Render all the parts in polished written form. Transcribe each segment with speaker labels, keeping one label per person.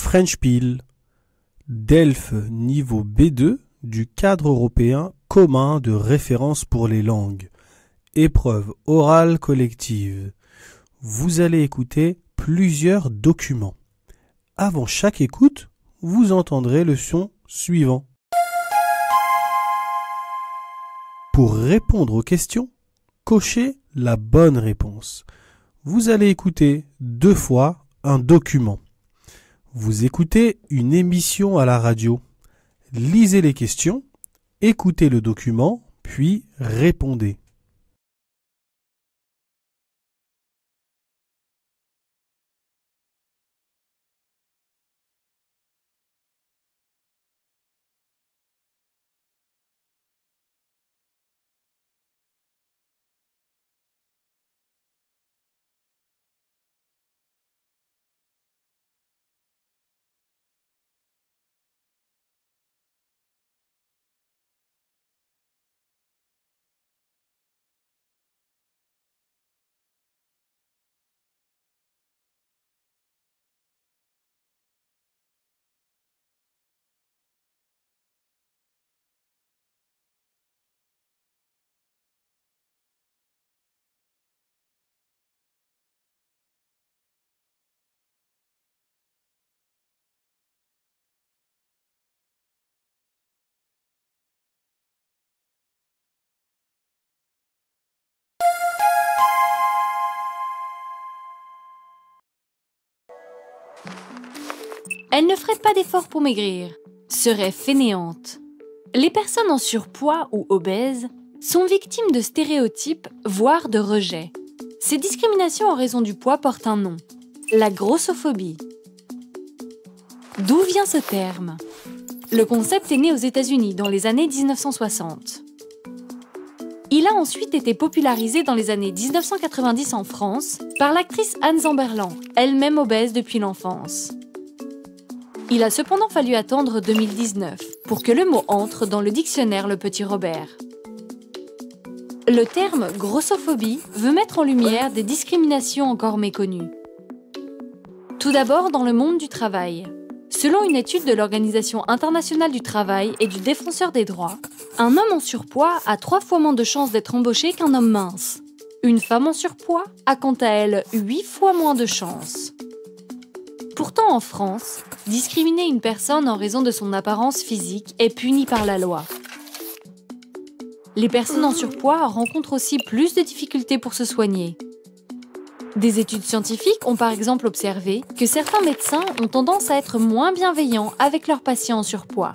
Speaker 1: French Peel, DELF niveau B2 du cadre européen commun de référence pour les langues. Épreuve orale collective. Vous allez écouter plusieurs documents. Avant chaque écoute, vous entendrez le son suivant. Pour répondre aux questions, cochez la bonne réponse. Vous allez écouter 2 fois un document. Vous écoutez une émission à la radio. Lisez les questions, écoutez le document, puis répondez.
Speaker 2: Elle ne ferait pas d'efforts pour maigrir, serait fainéante. Les personnes en surpoids ou obèses sont victimes de stéréotypes, voire de rejets. Ces discriminations en raison du poids portent un nom, la grossophobie. D'où vient ce terme? Le concept est né aux États-Unis dans les années 1960. Il a ensuite été popularisé dans les années 1990 en France par l'actrice Anne Zamberlan, elle-même obèse depuis l'enfance. Il a cependant fallu attendre 2019 pour que le mot entre dans le dictionnaire Le Petit Robert. Le terme grossophobie veut mettre en lumière des discriminations encore méconnues. Tout d'abord dans le monde du travail. Selon une étude de l'Organisation internationale du travail et du Défenseur des droits, un homme en surpoids a 3 fois moins de chances d'être embauché qu'un homme mince. Une femme en surpoids a quant à elle 8 fois moins de chances. Pourtant en France, discriminer une personne en raison de son apparence physique est puni par la loi. Les personnes en surpoids rencontrent aussi plus de difficultés pour se soigner. Des études scientifiques ont par exemple observé que certains médecins ont tendance à être moins bienveillants avec leurs patients en surpoids,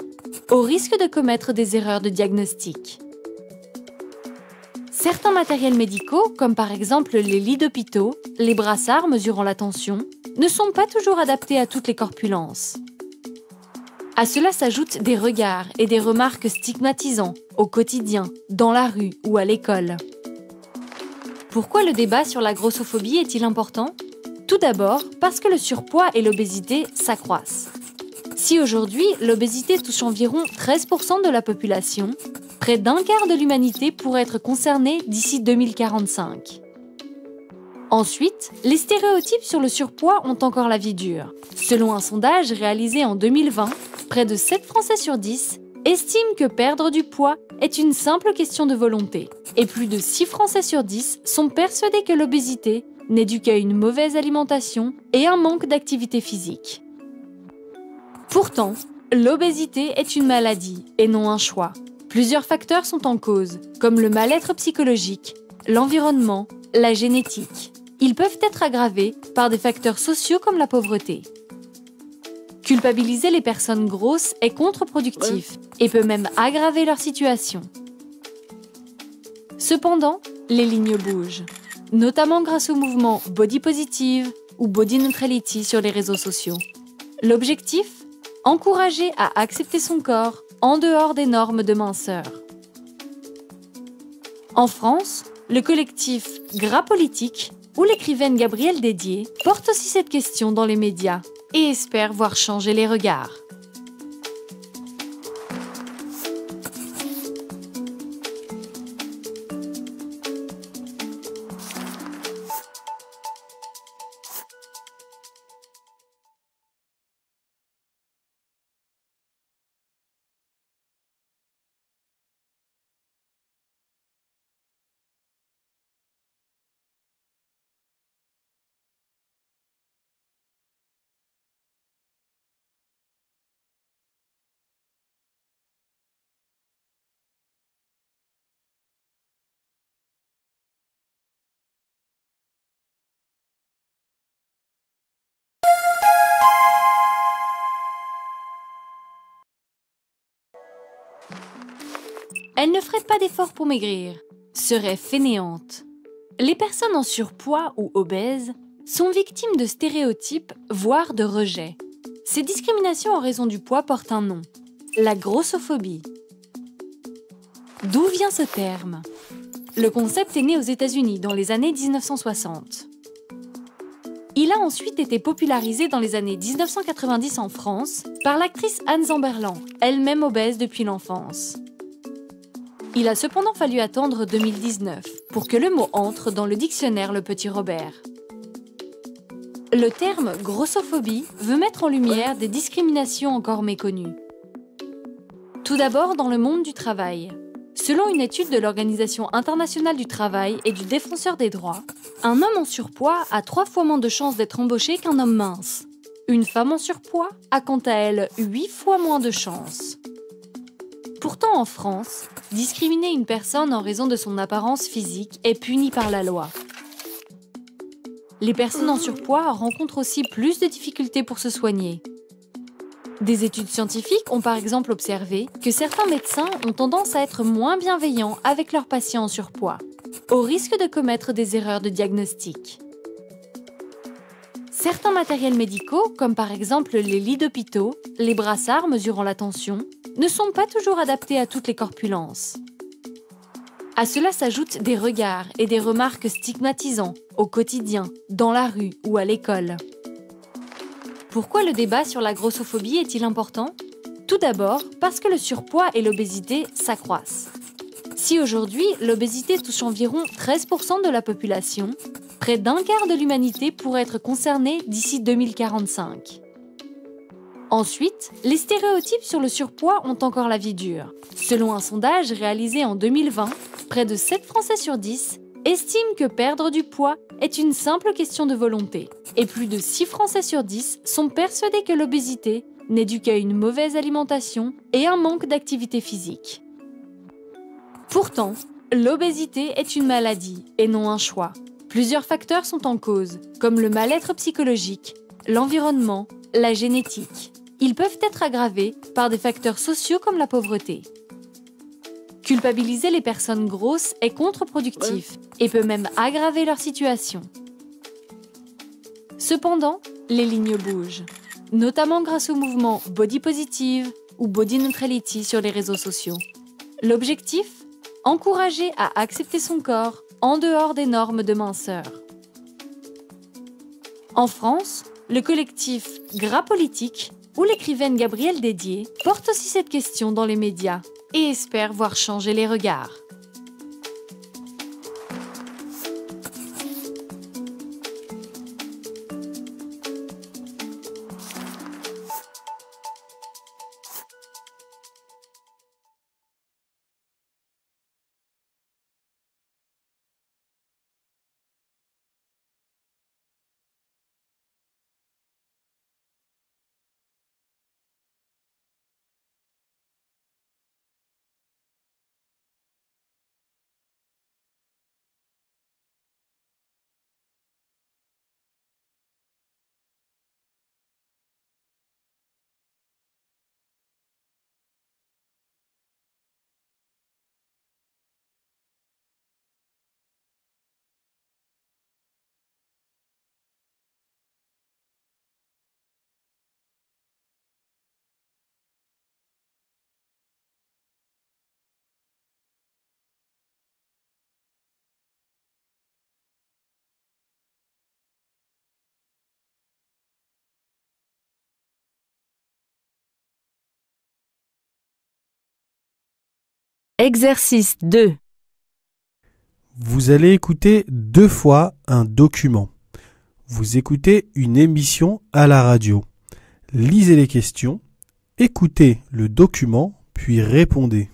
Speaker 2: au risque de commettre des erreurs de diagnostic. Certains matériels médicaux, comme par exemple les lits d'hôpitaux, les brassards mesurant la tension, ne sont pas toujours adaptés à toutes les corpulences. À cela s'ajoutent des regards et des remarques stigmatisants au quotidien, dans la rue ou à l'école. Pourquoi le débat sur la grossophobie est-il important? Tout d'abord parce que le surpoids et l'obésité s'accroissent. Si aujourd'hui, l'obésité touche environ 13% de la population, près d'un quart de l'humanité pourrait être concernée d'ici 2045. Ensuite, les stéréotypes sur le surpoids ont encore la vie dure. Selon un sondage réalisé en 2020, près de 7 Français sur 10 estiment que perdre du poids est une simple question de volonté. Et plus de 6 Français sur 10 sont persuadés que l'obésité n'est due qu'à une mauvaise alimentation et un manque d'activité physique. Pourtant, l'obésité est une maladie et non un choix. Plusieurs facteurs sont en cause, comme le mal-être psychologique, l'environnement, la génétique. Ils peuvent être aggravés par des facteurs sociaux comme la pauvreté. Culpabiliser les personnes grosses est contre-productif et peut même aggraver leur situation. Cependant, les lignes bougent, notamment grâce au mouvement Body Positive ou Body Neutrality sur les réseaux sociaux. L'objectif? Encourager à accepter son corps en dehors des normes de minceur. En France, le collectif Gras Politique ou l'écrivaine Gabrielle Dédier porte aussi cette question dans les médias et espère voir changer les regards. Elle ne ferait pas d'efforts pour maigrir, serait fainéante. Les personnes en surpoids ou obèses sont victimes de stéréotypes, voire de rejets. Ces discriminations en raison du poids portent un nom, la grossophobie. D'où vient ce terme? Le concept est né aux États-Unis dans les années 1960. Il a ensuite été popularisé dans les années 1990 en France par l'actrice Anne Zamberlan, elle-même obèse depuis l'enfance. Il a cependant fallu attendre 2019 pour que le mot entre dans le dictionnaire Le Petit Robert. Le terme grossophobie veut mettre en lumière des discriminations encore méconnues. Tout d'abord dans le monde du travail. Selon une étude de l'Organisation internationale du travail et du Défenseur des droits, un homme en surpoids a 3 fois moins de chances d'être embauché qu'un homme mince. Une femme en surpoids a quant à elle 8 fois moins de chances. Pourtant en France, discriminer une personne en raison de son apparence physique est puni par la loi. Les personnes en surpoids rencontrent aussi plus de difficultés pour se soigner. Des études scientifiques ont par exemple observé que certains médecins ont tendance à être moins bienveillants avec leurs patients en surpoids, au risque de commettre des erreurs de diagnostic. Certains matériels médicaux, comme par exemple les lits d'hôpitaux, les brassards mesurant la tension, ne sont pas toujours adaptés à toutes les corpulences. À cela s'ajoutent des regards et des remarques stigmatisants au quotidien, dans la rue ou à l'école. Pourquoi le débat sur la grossophobie est-il important? Tout d'abord parce que le surpoids et l'obésité s'accroissent. Si aujourd'hui, l'obésité touche environ 13% de la population, près d'un quart de l'humanité pourrait être concernée d'ici 2045. Ensuite, les stéréotypes sur le surpoids ont encore la vie dure. Selon un sondage réalisé en 2020, près de 7 Français sur 10 estiment que perdre du poids est une simple question de volonté. Et plus de 6 Français sur 10 sont persuadés que l'obésité n'est due qu'à une mauvaise alimentation et un manque d'activité physique. Pourtant, l'obésité est une maladie et non un choix. Plusieurs facteurs sont en cause, comme le mal-être psychologique, l'environnement, la génétique. Ils peuvent être aggravés par des facteurs sociaux comme la pauvreté. Culpabiliser les personnes grosses est contre-productif et peut même aggraver leur situation. Cependant, les lignes bougent, notamment grâce au mouvement Body Positive ou Body Neutrality sur les réseaux sociaux. L'objectif? Encourager à accepter son corps en dehors des normes de minceur. En France, le collectif Gras Politique ou l'écrivaine Gabrielle Dédier porte aussi cette question dans les médias et espère voir changer les regards. Exercice 2.
Speaker 1: Vous allez écouter 2 fois un document. Vous écoutez une émission à la radio. Lisez les questions, écoutez le document, puis répondez.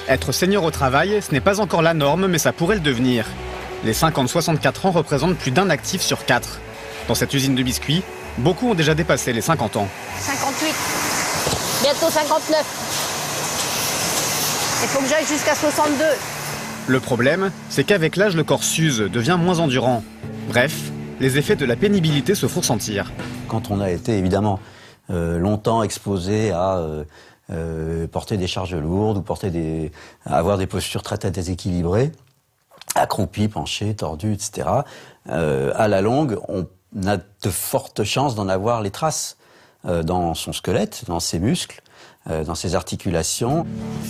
Speaker 3: Être senior au travail, ce n'est pas encore la norme, mais ça pourrait le devenir. Les 50-64 ans représentent plus d'un actif sur 4. Dans cette usine de biscuits, beaucoup ont déjà dépassé les 50 ans.
Speaker 4: 58, bientôt 59. Il faut que j'aille jusqu'à 62.
Speaker 3: Le problème, c'est qu'avec l'âge, le corps s'use, devient moins endurant. Bref, les effets de la pénibilité se font sentir.
Speaker 5: Quand on a été évidemment longtemps exposé à porter des charges lourdes ou avoir des postures très déséquilibrées, accroupi, penché, tordu, etc., à la longue, on a de fortes chances d'en avoir les traces dans son squelette, dans ses muscles, dans ses articulations.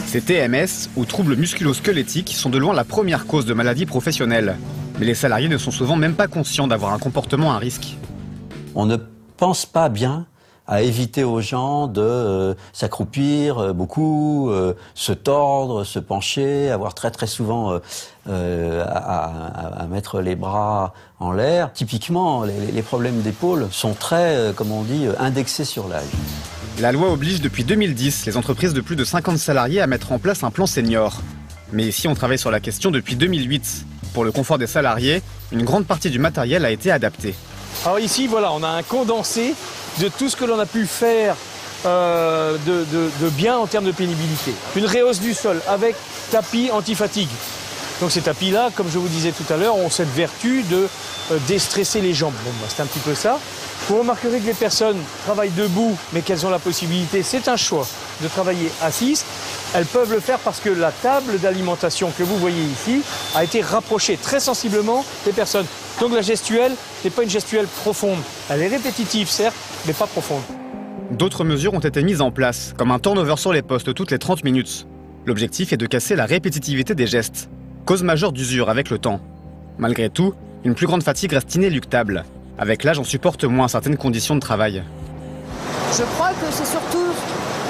Speaker 3: Ces TMS, ou troubles musculo-squelettiques, sont de loin la première cause de maladie professionnelle. Mais les salariés ne sont souvent même pas conscients d'avoir un comportement à risque.
Speaker 5: On ne pense pas bien à éviter aux gens de s'accroupir beaucoup, se tordre, se pencher, avoir très souvent à mettre les bras en l'air. Typiquement, les problèmes d'épaule sont très, comme on dit, indexés sur l'âge.
Speaker 3: La loi oblige depuis 2010 les entreprises de plus de 50 salariés à mettre en place un plan senior. Mais ici, on travaille sur la question depuis 2008. Pour le confort des salariés, une grande partie du matériel a été adapté.
Speaker 6: Alors ici, voilà, on a un condensé de tout ce que l'on a pu faire de bien en termes de pénibilité. Une réhausse du sol avec tapis anti-fatigue. Donc ces tapis-là, comme je vous disais tout à l'heure, ont cette vertu de déstresser les jambes. Bon, bah, c'est un petit peu ça. Vous remarquerez que les personnes travaillent debout, mais qu'elles ont la possibilité, c'est un choix, de travailler assises. Elles peuvent le faire parce que la table d'alimentation que vous voyez ici a été rapprochée très sensiblement des personnes. Donc la gestuelle n'est pas une gestuelle profonde. Elle est répétitive, certes, mais pas profonde.
Speaker 3: D'autres mesures ont été mises en place, comme un turnover sur les postes toutes les 30 minutes. L'objectif est de casser la répétitivité des gestes, cause majeure d'usure avec le temps. Malgré tout, une plus grande fatigue reste inéluctable. Avec l'âge, on supporte moins certaines conditions de travail.
Speaker 4: Je crois que c'est surtout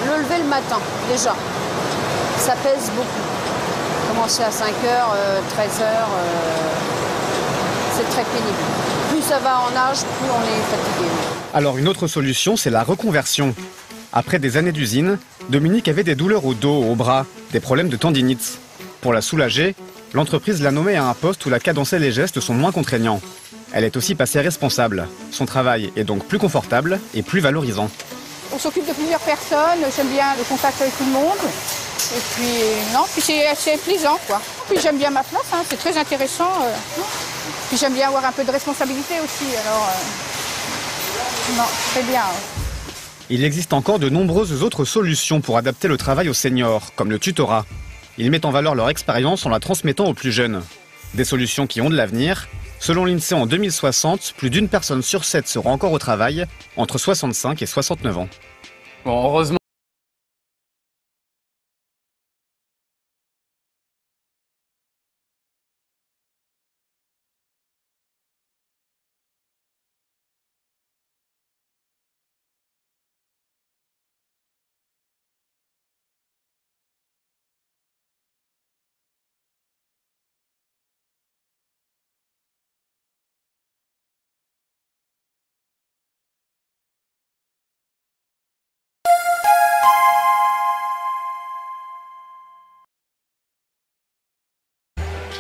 Speaker 4: le lever le matin, déjà. Ça pèse beaucoup. Commencer à 5h, 13h, c'est très pénible. Plus ça va en âge, plus on est fatigué.
Speaker 3: Alors une autre solution, c'est la reconversion. Après des années d'usine, Dominique avait des douleurs au dos, au bras, des problèmes de tendinite. Pour la soulager, l'entreprise l'a nommée à un poste où la cadence et les gestes sont moins contraignants. Elle est aussi passée responsable. Son travail est donc plus confortable et plus valorisant.
Speaker 7: On s'occupe de plusieurs personnes, j'aime bien le contact avec tout le monde. Et puis, c'est assez plaisant, quoi. Puis j'aime bien ma place, hein, c'est très intéressant. Puis j'aime bien avoir un peu de responsabilité aussi, alors... non, très bien.
Speaker 3: Il existe encore de nombreuses autres solutions pour adapter le travail aux seniors, comme le tutorat. Ils mettent en valeur leur expérience en la transmettant aux plus jeunes. Des solutions qui ont de l'avenir. Selon l'INSEE, en 2060, plus d'une personne sur 7 sera encore au travail, entre 65 et 69 ans.
Speaker 8: Bon, heureusement.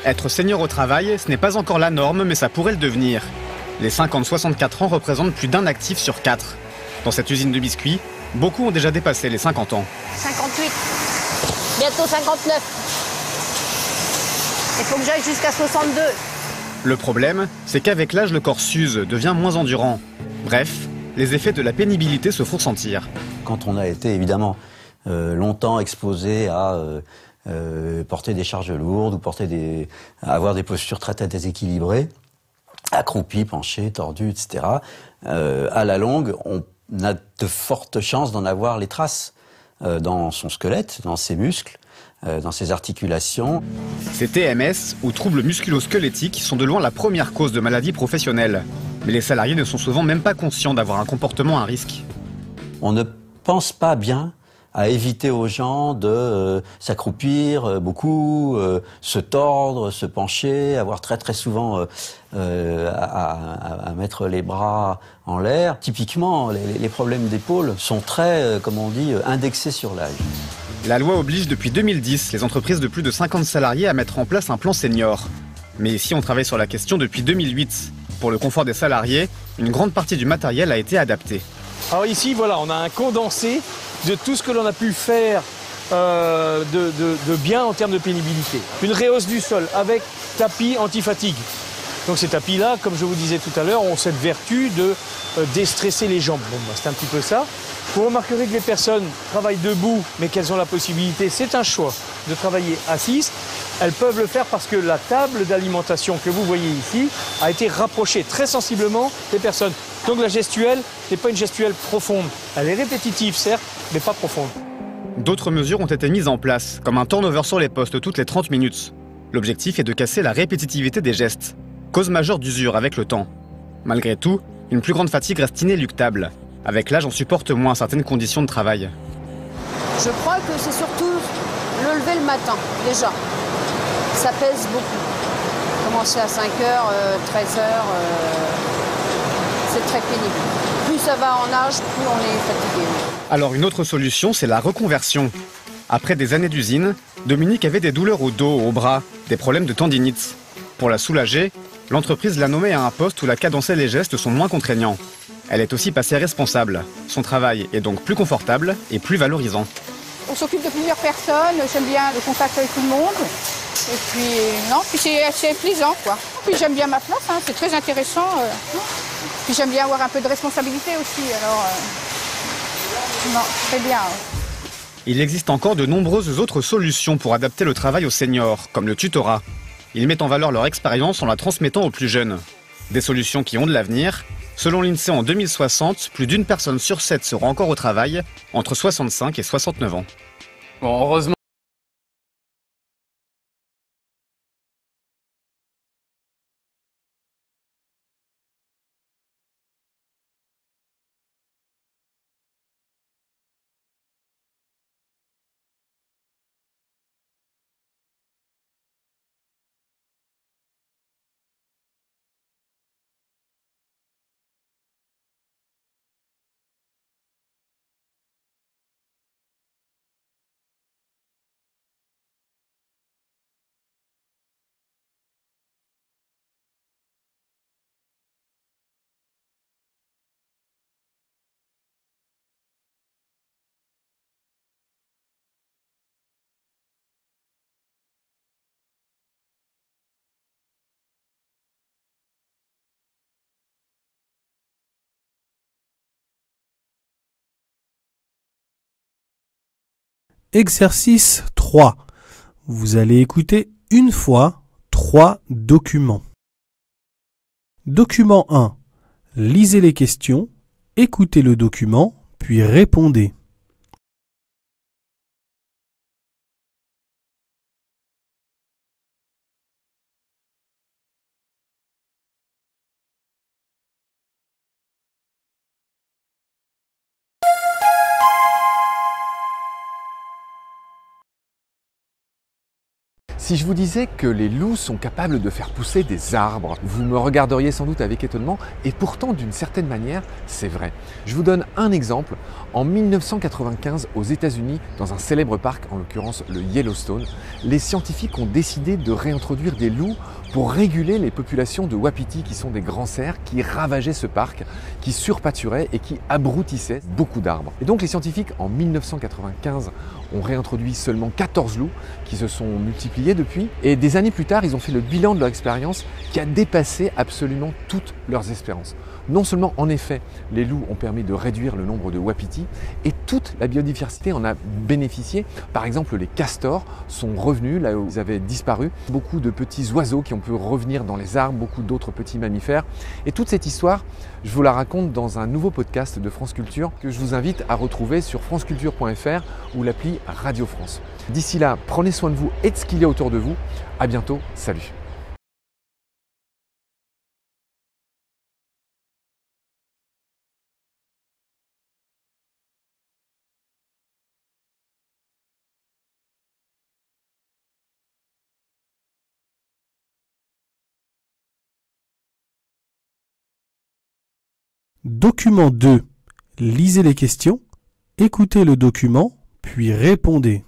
Speaker 3: Être senior au travail, ce n'est pas encore la norme, mais ça pourrait le devenir. Les 50-64 ans représentent plus d'un actif sur 4. Dans cette usine de biscuits, beaucoup ont déjà dépassé les 50 ans.
Speaker 4: 58, bientôt 59. Il faut que j'aille jusqu'à 62.
Speaker 3: Le problème, c'est qu'avec l'âge, le corps s'use, devient moins endurant. Bref, les effets de la pénibilité se font sentir.
Speaker 5: Quand on a été évidemment longtemps exposé à porter des charges lourdes ou avoir des postures très déséquilibrées, accroupi, penché, tordu, etc., à la longue, on a de fortes chances d'en avoir les traces dans son squelette, dans ses muscles, dans ses articulations.
Speaker 3: Ces TMS, ou troubles musculo-squelettiques, sont de loin la première cause de maladie professionnelle. Mais les salariés ne sont souvent même pas conscients d'avoir un comportement à risque.
Speaker 5: On ne pense pas bien à éviter aux gens de s'accroupir beaucoup, se tordre, se pencher, avoir très souvent à mettre les bras en l'air. Typiquement, les problèmes d'épaule sont très, comme on dit, indexés sur l'âge.
Speaker 3: La loi oblige depuis 2010 les entreprises de plus de 50 salariés à mettre en place un plan senior. Mais ici, on travaille sur la question depuis 2008. Pour le confort des salariés, une grande partie du matériel a été adapté.
Speaker 6: Alors ici, voilà, on a un condensé de tout ce que l'on a pu faire de bien en termes de pénibilité. Une réhausse du sol avec tapis anti-fatigue. Donc ces tapis-là, comme je vous disais tout à l'heure, ont cette vertu de déstresser les jambes. Bon, c'est un petit peu ça. Vous remarquerez que les personnes travaillent debout, mais qu'elles ont la possibilité, c'est un choix, de travailler assises. Elles peuvent le faire parce que la table d'alimentation que vous voyez ici a été rapprochée très sensiblement des personnes. Donc la gestuelle n'est pas une gestuelle profonde. Elle est répétitive, certes, mais pas profonde.
Speaker 3: D'autres mesures ont été mises en place, comme un turnover sur les postes toutes les 30 minutes. L'objectif est de casser la répétitivité des gestes, cause majeure d'usure avec le temps. Malgré tout, une plus grande fatigue reste inéluctable. Avec l'âge, on supporte moins certaines conditions de travail.
Speaker 4: Je crois que c'est surtout le lever le matin, déjà. Ça pèse beaucoup. Commencer à 5h, 13h, c'est très pénible. Plus ça va en âge, plus on est fatigué.
Speaker 3: Alors une autre solution, c'est la reconversion. Après des années d'usine, Dominique avait des douleurs au dos, au bras, des problèmes de tendinite. Pour la soulager, l'entreprise l'a nommée à un poste où la cadence et les gestes sont moins contraignants. Elle est aussi passée responsable. Son travail est donc plus confortable et plus valorisant.
Speaker 7: On s'occupe de plusieurs personnes, j'aime bien le contact avec tout le monde. Et puis, non, puis c'est assez plaisant, quoi. Puis j'aime bien ma place, hein, c'est très intéressant. Puis j'aime bien avoir un peu de responsabilité aussi, alors... non, très bien.
Speaker 3: Il existe encore de nombreuses autres solutions pour adapter le travail aux seniors, comme le tutorat. Ils mettent en valeur leur expérience en la transmettant aux plus jeunes. Des solutions qui ont de l'avenir. Selon l'INSEE, en 2060, plus d'une personne sur 7 sera encore au travail, entre 65 et 69 ans.
Speaker 8: Bon, heureusement.
Speaker 1: Exercice 3. Vous allez écouter une fois 3 documents. Document 1. Lisez les questions, écoutez le document, puis répondez.
Speaker 9: Si je vous disais que les loups sont capables de faire pousser des arbres, vous me regarderiez sans doute avec étonnement, et pourtant d'une certaine manière, c'est vrai. Je vous donne un exemple. En 1995, aux États-Unis, dans un célèbre parc, en l'occurrence le Yellowstone, les scientifiques ont décidé de réintroduire des loups pour réguler les populations de wapitis, qui sont des grands cerfs qui ravageaient ce parc, qui surpâturaient et qui abrutissaient beaucoup d'arbres. Et donc les scientifiques, en 1995, ont réintroduit seulement 14 loups qui se sont multipliés depuis. Et des années plus tard, ils ont fait le bilan de leur expérience qui a dépassé absolument toutes leurs espérances. Non seulement, en effet, les loups ont permis de réduire le nombre de wapitis et toute la biodiversité en a bénéficié. Par exemple, les castors sont revenus là où ils avaient disparu. Beaucoup de petits oiseaux qui ont pu revenir dans les arbres, beaucoup d'autres petits mammifères. Et toute cette histoire, je vous la raconte dans un nouveau podcast de France Culture que je vous invite à retrouver sur franceculture.fr ou l'appli Radio France. D'ici là, prenez soin de vous et de ce qu'il y a autour de vous. À bientôt, salut.
Speaker 1: Document 2. Lisez les questions, écoutez le document, puis répondez.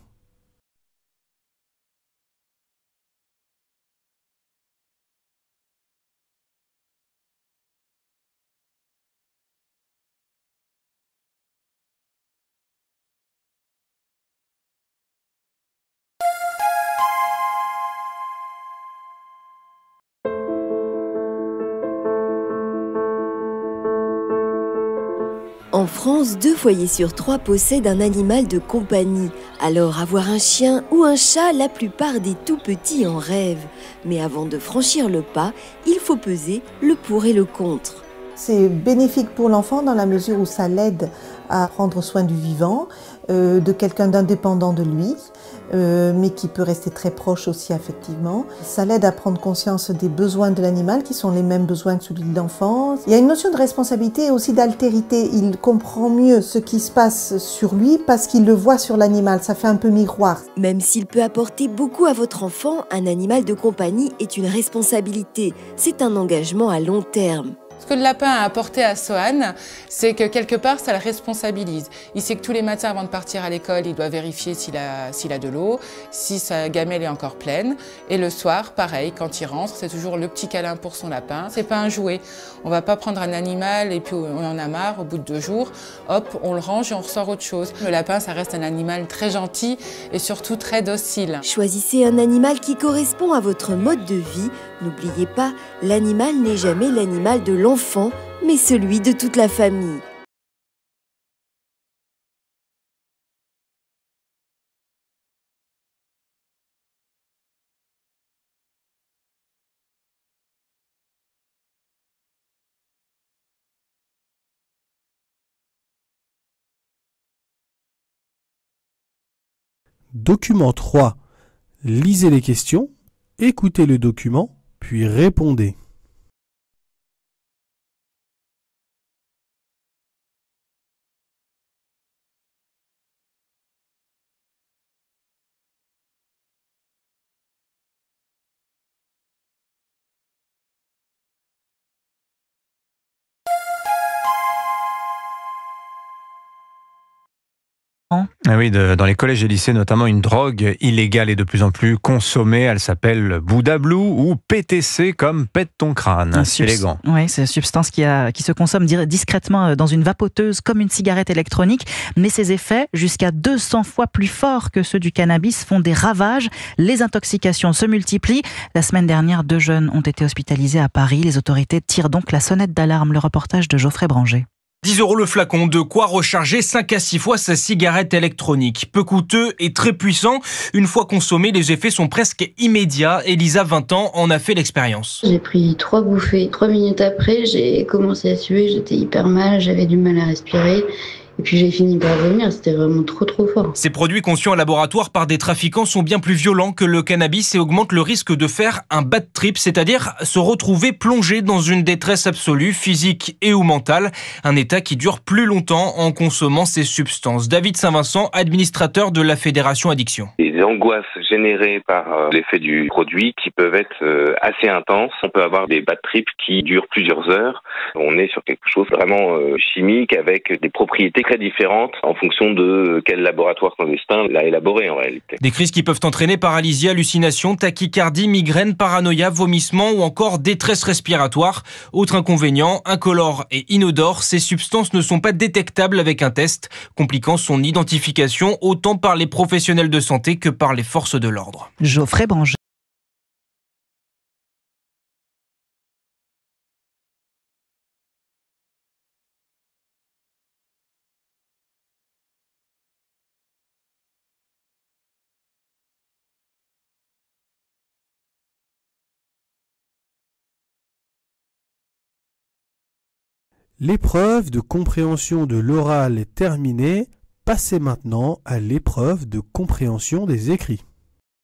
Speaker 8: En France, 2 foyers sur 3 possèdent un animal de compagnie. Alors avoir un chien ou un chat, la plupart des tout-petits en rêvent. Mais avant de franchir le pas, il faut peser le pour et le contre.
Speaker 10: C'est bénéfique pour l'enfant dans la mesure où ça l'aide à prendre soin du vivant, de quelqu'un d'indépendant de lui, mais qui peut rester très proche aussi affectivement. Ça l'aide à prendre conscience des besoins de l'animal qui sont les mêmes besoins que celui de l'enfant. Il y a une notion de responsabilité et aussi d'altérité. Il comprend mieux ce qui se passe sur lui parce qu'il le voit sur l'animal. Ça fait un peu miroir.
Speaker 8: Même s'il peut apporter beaucoup à votre enfant, un animal de compagnie est une responsabilité. C'est un engagement à long terme.
Speaker 11: Ce que le lapin a apporté à Sohan, c'est que quelque part, ça le responsabilise. Il sait que tous les matins, avant de partir à l'école, il doit vérifier s'il a de l'eau, si sa gamelle est encore pleine. Et le soir, pareil, quand il rentre, c'est toujours le petit câlin pour son lapin. C'est pas un jouet. On va pas prendre un animal et puis on en a marre, au bout de 2 jours, hop, on le range et on ressort autre chose. Le lapin, ça reste un animal très gentil et surtout très docile.
Speaker 8: Choisissez un animal qui correspond à votre mode de vie. N'oubliez pas, l'animal n'est jamais l'animal de l'enfant, mais celui de toute la famille.
Speaker 1: Document 3. Lisez les questions, écoutez le document, puis répondez.
Speaker 12: Ah oui, dans les collèges et lycées, notamment, une drogue illégale est de plus en plus consommée. Elle s'appelle Bouddha Blue ou PTC, comme pète ton crâne. C'est élégant.
Speaker 13: Oui, c'est une substance qui se consomme discrètement dans une vapoteuse comme une cigarette électronique. Mais ses effets, jusqu'à 200 fois plus forts que ceux du cannabis, font des ravages. Les intoxications se multiplient. La semaine dernière, 2 jeunes ont été hospitalisés à Paris. Les autorités tirent donc la sonnette d'alarme. Le reportage de Geoffrey Branger.
Speaker 14: 10 € le flacon, de quoi recharger 5 à 6 fois sa cigarette électronique. Peu coûteux et très puissant. Une fois consommé, les effets sont presque immédiats. Elisa, 20 ans, en a fait l'expérience.
Speaker 15: J'ai pris 3 bouffées. 3 minutes après, j'ai commencé à suer, j'étais hyper mal, j'avais du mal à respirer. Et puis j'ai fini par vomir, c'était vraiment trop fort.
Speaker 14: Ces produits conçus en laboratoire par des trafiquants sont bien plus violents que le cannabis et augmentent le risque de faire un bad trip, c'est-à-dire se retrouver plongé dans une détresse absolue, physique et ou mentale, un état qui dure plus longtemps en consommant ces substances. David Saint-Vincent, administrateur de la Fédération Addiction.
Speaker 16: Les angoisses générées par l'effet du produit qui peuvent être assez intenses. On peut avoir des bad trips qui durent plusieurs heures. On est sur quelque chose vraiment chimique avec des propriétés très différentes en fonction de quel laboratoire clandestin l'a élaboré en réalité.
Speaker 14: Des crises qui peuvent entraîner paralysie, hallucination, tachycardie, migraine, paranoïa, vomissement ou encore détresse respiratoire. Autre inconvénient, incolore et inodore, ces substances ne sont pas détectables avec un test, compliquant son identification autant par les professionnels de santé que par les forces de l'ordre.
Speaker 13: Geoffrey Branger.
Speaker 1: L'épreuve de compréhension de l'oral est terminée. Passez maintenant à l'épreuve de compréhension des écrits.